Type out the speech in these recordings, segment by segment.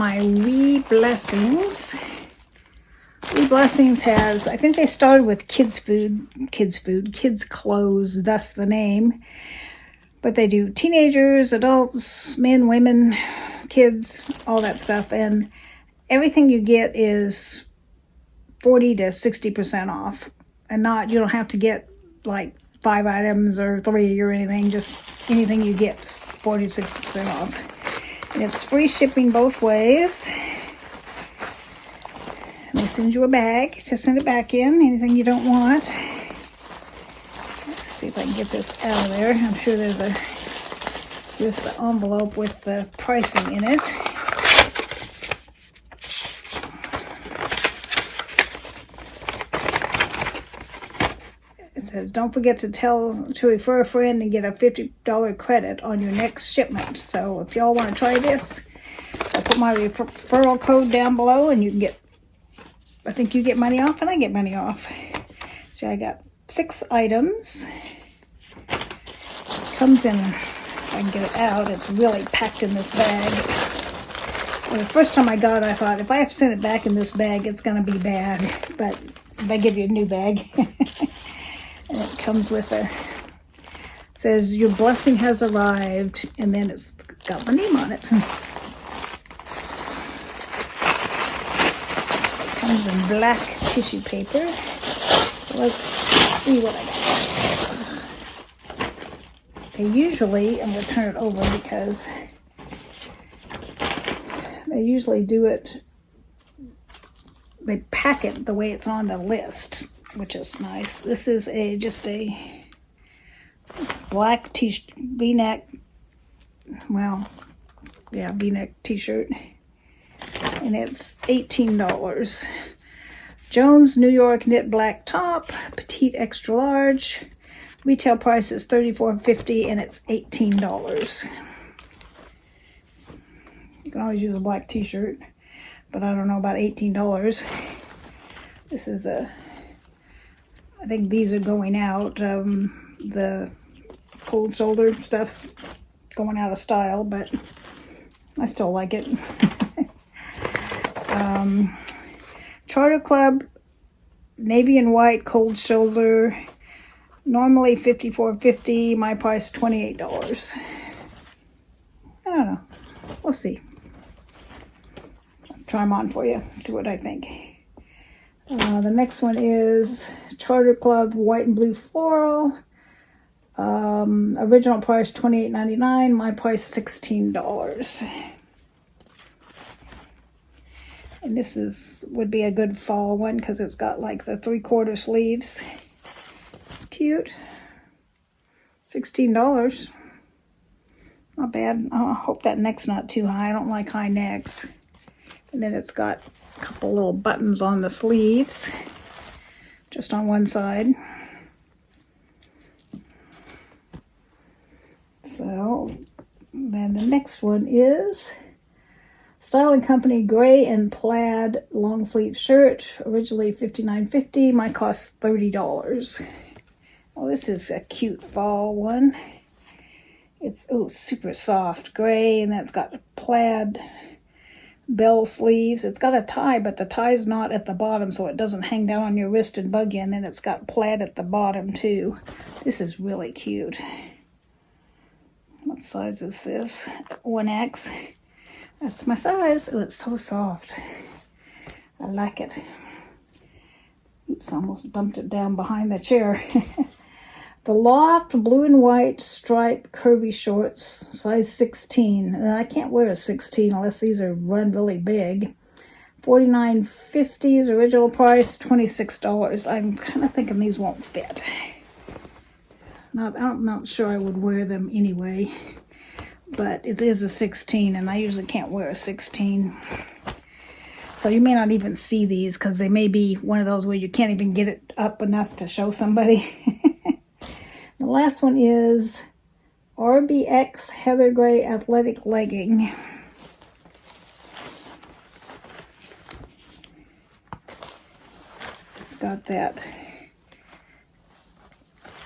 my Wee Blessings. Wee Blessings has, I think they started with kids clothes, thus the name. But they do teenagers, adults, men, women, kids, all that stuff. And everything you get is 40 to 60% off. And you don't have to get like 5 items or 3 or anything. Just anything you get is 40 to 60% off. And it's free shipping both ways. And they send you a bag to send it back in, anything you don't want. Let's see if I can get this out of there. I'm sure there's just the envelope with the pricing in it. It says, don't forget to refer a friend and get a $50 credit on your next shipment. So if y'all want to try this, I'll put my referral code down below and you can get, I think you get money off and I get money off. So I got 6 items. It comes in, if I can get it out, it's really packed in this bag. Well, the first time I got it, I thought, if I have to send it back in this bag, it's going to be bad. But they give you a new bag. And it comes with it says, your blessing has arrived. And then it's got my name on it. It comes in black tissue paper. So let's see what I got. They usually, I'm going to turn it over because they usually do it, they pack it the way it's on the list, which is nice. This is just a black V-neck, well, yeah, V-neck t-shirt, and it's $18. Jones New York knit black top, petite extra large. Retail price is $34.50 and it's $18. You can always use a black t-shirt, but I don't know about $18. This is I think these are going out. The cold shoulder stuff's going out of style, but I still like it. Charter Club, navy and white, cold shoulder. Normally $54.50, my price $28. I don't know. We'll see. I'll try them on for you, see what I think. The next one is Charter Club white and blue floral. Original price $28.99, my price $16. And this would be a good fall one because it's got like the 3/4 sleeves. Cute. $16. Not bad. I hope that neck's not too high. I don't like high necks. And then it's got a couple little buttons on the sleeves, just on one side. So then the next one is Style & Company gray and plaid long sleeve shirt. Originally $59.50. My cost $30. Oh, this is a cute fall one. It's super soft gray, and that's got plaid bell sleeves. It's got a tie, but the tie's not at the bottom, so it doesn't hang down on your wrist and bug you. And then it's got plaid at the bottom too. This is really cute. What size is this? 1X. That's my size. Oh, it's so soft. I like it. Oops, I almost dumped it down behind the chair. The Loft blue and white striped curvy shorts, size 16. I can't wear a 16 unless these are run really big. $49.50 is original price, $26. I'm kind of thinking these won't fit. I'm not sure I would wear them anyway, but it is a 16 and I usually can't wear a 16. So you may not even see these because they may be one of those where you can't even get it up enough to show somebody. The last one is RBX Heather Gray Athletic Legging. It's got that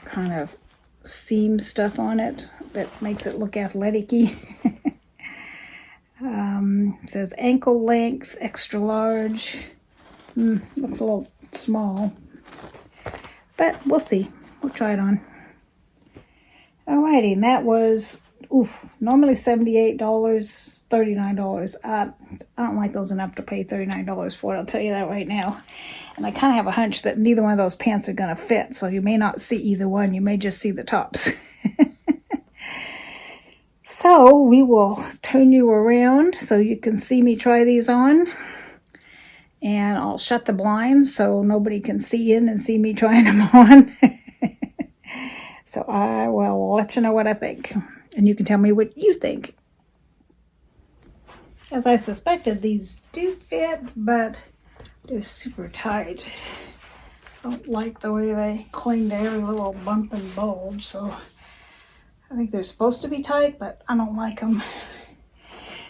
kind of seam stuff on it that makes it look athletic-y. says ankle length, extra large. Looks a little small, but we'll see. We'll try it on. Alrighty, and that was, normally $78, $39. I don't like those enough to pay $39 for it, I'll tell you that right now. And I kind of have a hunch that neither one of those pants are going to fit, so you may not see either one. You may just see the tops. So we will turn you around so you can see me try these on. And I'll shut the blinds so nobody can see in and see me trying them on. So I will let you know what I think. And you can tell me what you think. As I suspected, these do fit, but they're super tight. I don't like the way they cling to every little bump and bulge, so I think they're supposed to be tight, but I don't like them.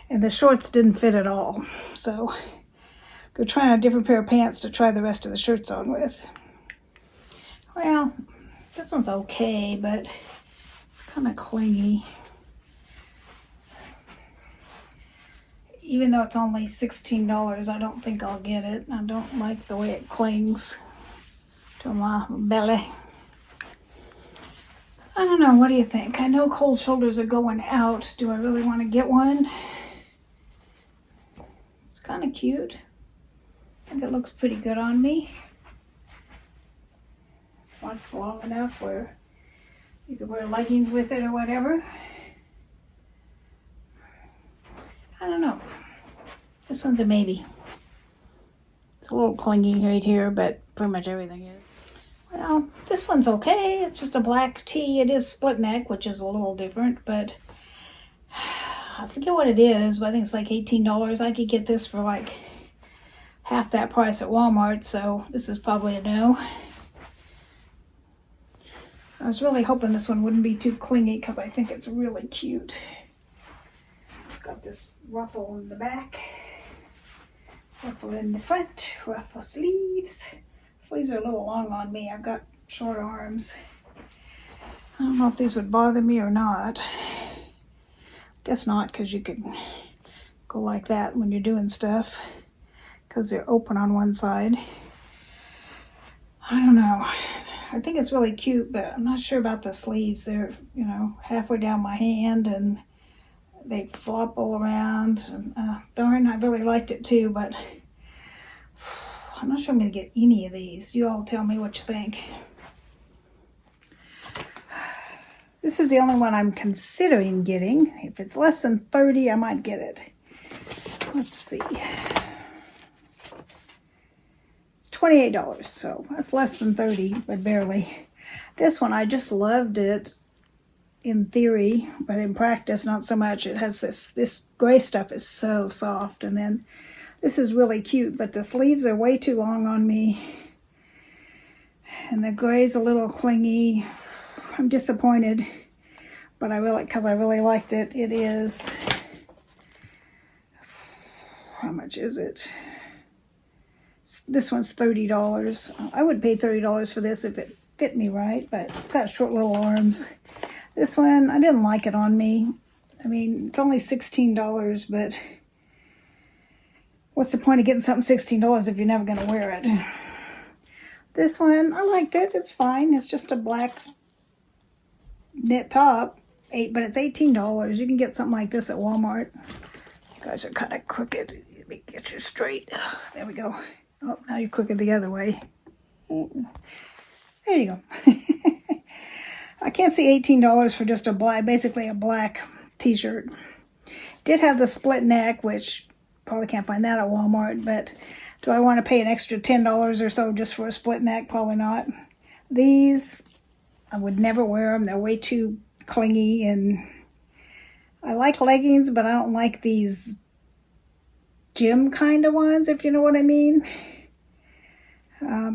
And the shorts didn't fit at all, so go try on a different pair of pants to try the rest of the shirts on with. Well, this one's okay, but it's kind of clingy. Even though it's only $16, I don't think I'll get it. I don't like the way it clings to my belly. I don't know, what do you think? I know cold shoulders are going out. Do I really want to get one? It's kind of cute. I think it looks pretty good on me. It's like long enough where you could wear leggings with it or whatever. I don't know. This one's a maybe. It's a little clingy right here, but pretty much everything is. Well, this one's okay. It's just a black tee. It is split neck, which is a little different, but I forget what it is, but I think it's like $18. I could get this for like half that price at Walmart, so this is probably a no. I was really hoping this one wouldn't be too clingy because I think it's really cute. It's got this ruffle in the back, ruffle in the front, ruffle sleeves. Sleeves are a little long on me. I've got short arms. I don't know if these would bother me or not. Guess not, because you could go like that when you're doing stuff, because they're open on one side. I don't know. I think it's really cute, but I'm not sure about the sleeves. They're, halfway down my hand, and they flop all around. And, darn, I really liked it too, but I'm not sure I'm going to get any of these. You all tell me what you think. This is the only one I'm considering getting. If it's less than $30, I might get it. Let's see. It's $28, so that's less than $30, but barely. This one, I just loved it in theory, but in practice, not so much. It has this gray stuff is so soft, and then this is really cute, but the sleeves are way too long on me. And the gray's a little clingy. I'm disappointed, but because I really liked it. It is, how much is it? This one's $30. I would pay $30 for this if it fit me right, but it's got short little arms. This one, I didn't like it on me. I mean, it's only $16, but what's the point of getting something $16 if you're never going to wear it? This one, I liked it. It's fine. It's just a black knit top, but it's $18. You can get something like this at Walmart. You guys are kind of crooked. Let me get you straight. There we go. Oh, now you're crooked the other way. There you go. I can't see $18 for just basically a black t-shirt. Did have the split neck, which probably can't find that at Walmart, but do I want to pay an extra $10 or so just for a split neck? Probably not. These, I would never wear them. They're way too clingy, and I like leggings, but I don't like these gym kind of ones, if you know what I mean.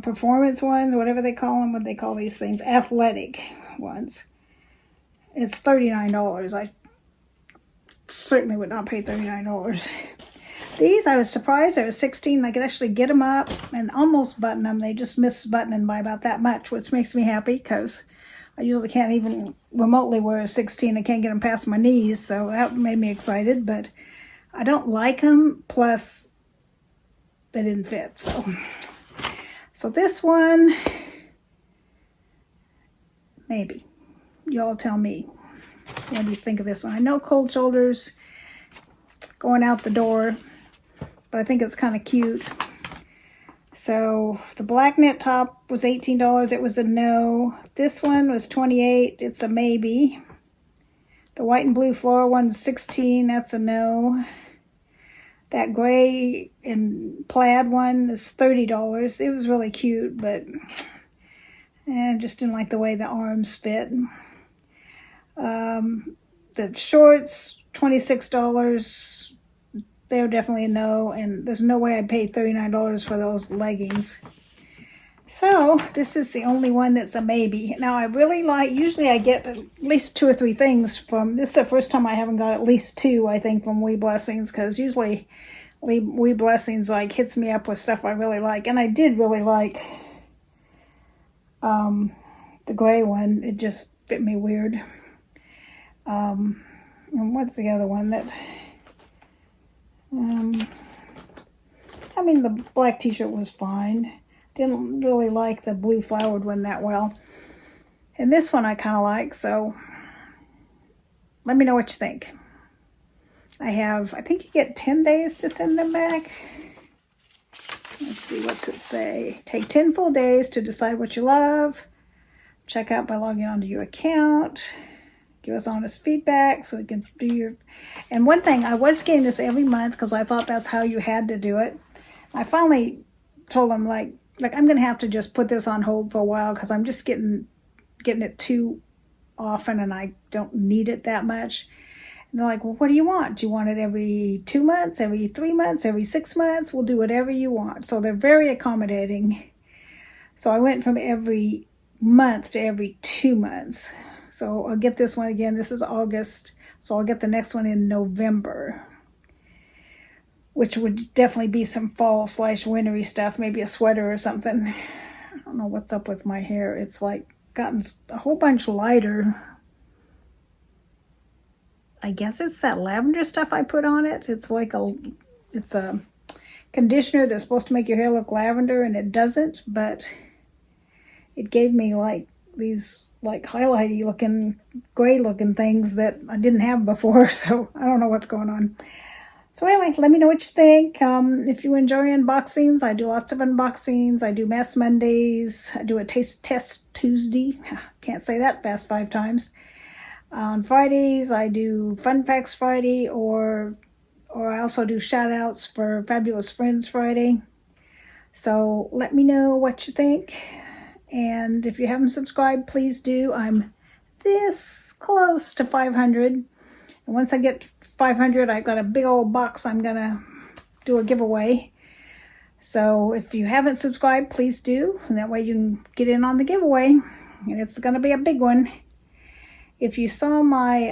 Performance ones, whatever they call them, what they call these things, athletic ones. It's $39. I certainly would not pay $39. These, I was surprised. They were $16. I could actually get them up and almost button them. They just missed buttoning by about that much, which makes me happy because I usually can't even remotely wear a 16. I can't get them past my knees, so that made me excited. But I don't like them, plus they didn't fit. So this one, maybe. Y'all tell me. What do you think of this one? I know cold shoulders going out the door, but I think it's kind of cute. So the black knit top was $18. It was a no. This one was $28. It's a maybe. The white and blue floral one's $16. That's a no. That gray and plaid one is $30. It was really cute, but I just didn't like the way the arms fit. The shorts, $26. They're definitely a no, and there's no way I'd pay $39 for those leggings. So this is the only one that's a maybe. Now I really like, usually I get at least 2 or 3 things from, this is the first time I haven't got at least 2, I think, from Wee Blessings, because usually Wee Blessings like hits me up with stuff I really like. And I did really like the gray one. It just fit me weird. And what's the other one that... I mean, the black t-shirt was fine. Didn't really like the blue flowered one that well. And this one I kind of like, so let me know what you think. I think you get 10 days to send them back. Let's see, what's it say? Take 10 full days to decide what you love. Check out by logging onto your account. Give us honest feedback so we can do your... And one thing, I was getting this every month because I thought that's how you had to do it. I finally told them, like I'm going to have to just put this on hold for a while because I'm just getting it too often and I don't need it that much. And they're like, well, what do you want? Do you want it every 2 months, every 3 months, every 6 months? We'll do whatever you want. So they're very accommodating. So I went from every month to every 2 months. So I'll get this one again. This is August. So I'll get the next one in November, which would definitely be some fall/wintry stuff, maybe a sweater or something. I don't know what's up with my hair. It's like gotten a whole bunch lighter. I guess it's that lavender stuff I put on it. It's a conditioner that's supposed to make your hair look lavender, and it doesn't, but it gave me like these like highlighty looking, gray looking things that I didn't have before, so I don't know what's going on. So anyway, let me know what you think. If you enjoy unboxings, I do lots of unboxings. I do Mess Mondays. I do a Taste Test Tuesday. Can't say that fast 5 times. On Fridays, I do Fun Facts Friday, or I also do shout outs for Fabulous Friends Friday. So let me know what you think. And if you haven't subscribed, please do. I'm this close to 500. And once I get 500, I've got a big old box I'm going to do a giveaway. So if you haven't subscribed, please do. And that way you can get in on the giveaway. And it's going to be a big one. If you saw my,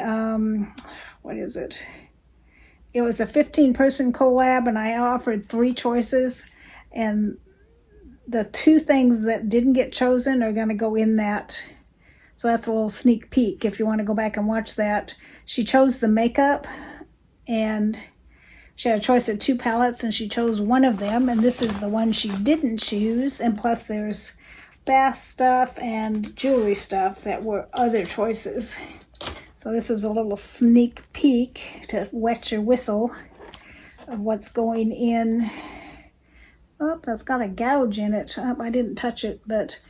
what is it? It was a 15-person collab, and I offered 3 choices. And the 2 things that didn't get chosen are going to go in that. So that's a little sneak peek if you want to go back and watch that. She chose the makeup, and she had a choice of 2 palettes, and she chose one of them, and this is the one she didn't choose. And plus there's bath stuff and jewelry stuff that were other choices. So this is a little sneak peek to wet your whistle of what's going in. Oh, that's got a gouge in it. Oh, I didn't touch it, but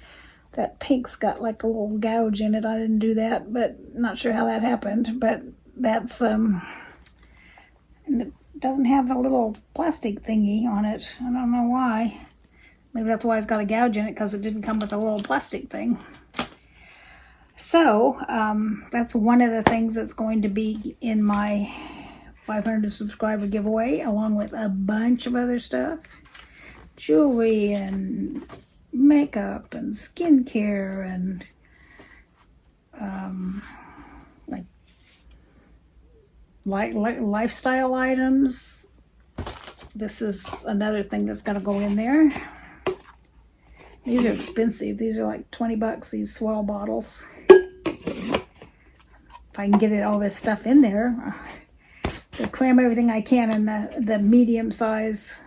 that pink's got like a little gouge in it. I didn't do that, but not sure how that happened. But that's, and it doesn't have the little plastic thingy on it. I don't know why. Maybe that's why it's got a gouge in it, because it didn't come with a little plastic thing. So, that's one of the things that's going to be in my 500 subscriber giveaway, along with a bunch of other stuff. Jewelry and makeup and skincare and like lifestyle items. This is another thing that's going to go in there. These are expensive. These are like 20 bucks, these swell bottles. If I can get all this stuff in there. to cram everything I can in the medium size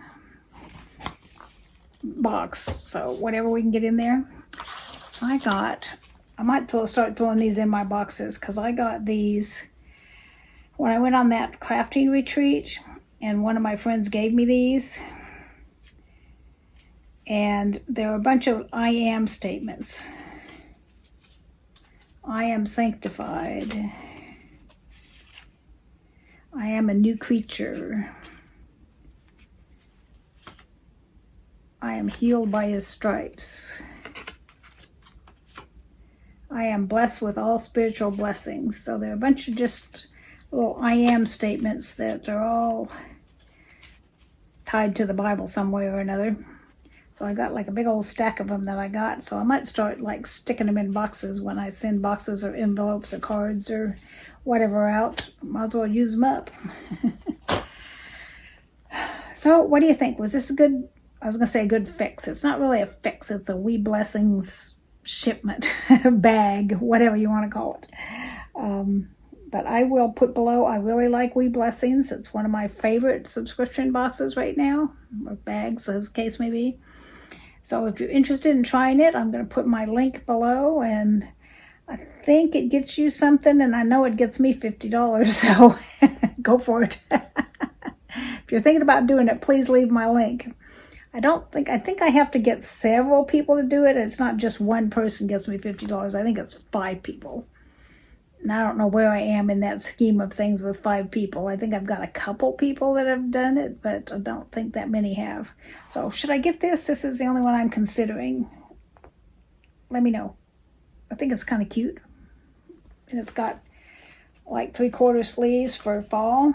box. So whatever we can get in there. I might start throwing these in my boxes because I got these when I went on that crafting retreat, and one of my friends gave me these. And there are a bunch of I am statements. I am sanctified. I am a new creature. I am healed by his stripes. I am blessed with all spiritual blessings. So there are a bunch of just little I am statements that are all tied to the Bible some way or another. So I got like a big old stack of them that I got. So I might start like sticking them in boxes when I send boxes or envelopes or cards or whatever out. Might as well use them up. So what do you think? Was this a good, I was going to say a good fix. It's not really a fix. It's a Wee Blessings shipment, bag, whatever you want to call it. But I will put below, I really like Wee Blessings. It's one of my favorite subscription boxes right now, or bags as the case may be. So if you're interested in trying it, I'm going to put my link below, and I think it gets you something, and I know it gets me $50, so go for it. If you're thinking about doing it, please leave my link. I think I have to get several people to do it. It's not just one person gets me $50. I think it's 5 people. And I don't know where I am in that scheme of things with 5 people. I think I've got a couple people that have done it, but I don't think that many have. So should I get this? This is the only one I'm considering. Let me know. I think it's kind of cute. And it's got like 3/4 sleeves for fall.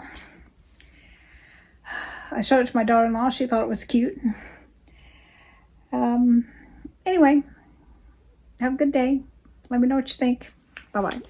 I showed it to my daughter-in-law. She thought it was cute. Anyway, have a good day. Let me know what you think. Bye-bye.